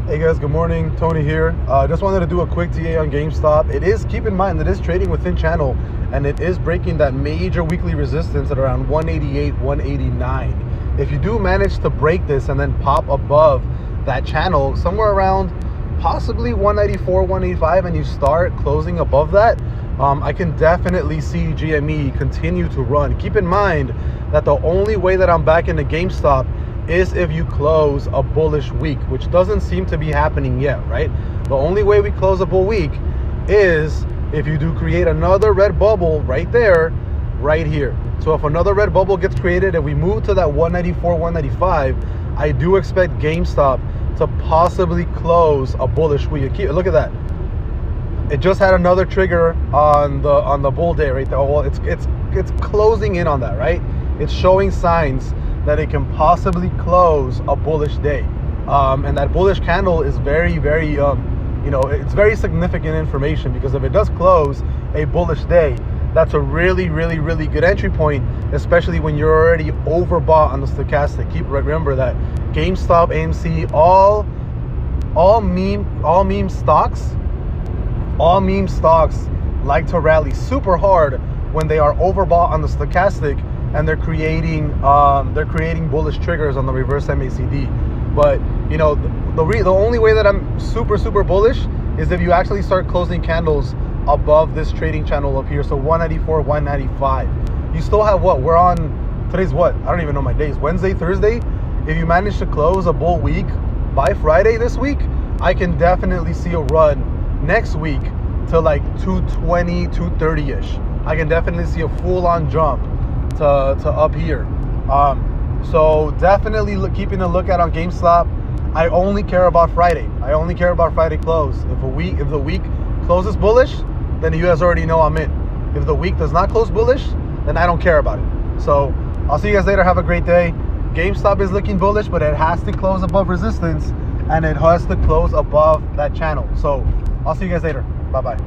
Hey guys, good morning. Tony here. Just wanted to do a quick TA on GameStop. Keep in mind, it is trading within channel and it is breaking that major weekly resistance at around 188, 189. If you do manage to break this and then pop above that channel, somewhere around possibly 194, 185, and you start closing above that, I can definitely see GME continue to run. Keep in mind that the only way that I'm back into GameStop is if you close a bullish week, which doesn't seem to be happening yet, right? The only way we close a bull week is if you do create another red bubble right there, right here. So if another red bubble gets created and we move to that 194, 195, I do expect GameStop to possibly close a bullish week. Look at that. It just had another trigger on the bull day right there. Well, it's closing in on that, right? It's showing signs that it can possibly close a bullish day, and that bullish candle is very, very, it's very significant information, because if it does close a bullish day, that's a really, really, really good entry point, especially when you're already overbought on the stochastic. Remember that GameStop, AMC, all meme stocks like to rally super hard when they are overbought on the stochastic, and they're creating bullish triggers on the reverse MACD. But the only way that I'm super bullish is if you actually start closing candles above this trading channel up here. So 194, 195. You still have what? We're on, today's what? I don't even know my days. Wednesday, Thursday. If you manage to close a bull week by Friday this week, I can definitely see a run next week to like 220, 230-ish. I can definitely see a full-on jump to up here. So definitely keeping a lookout on GameStop. I only care about Friday. I only care about Friday close. If the week closes bullish, then you guys already know I'm in. If the week does not close bullish, then I don't care about it. So I'll see you guys later. Have a great day. GameStop is looking bullish, but it has to close above resistance, and it has to close above that channel. So I'll see you guys later. Bye-bye.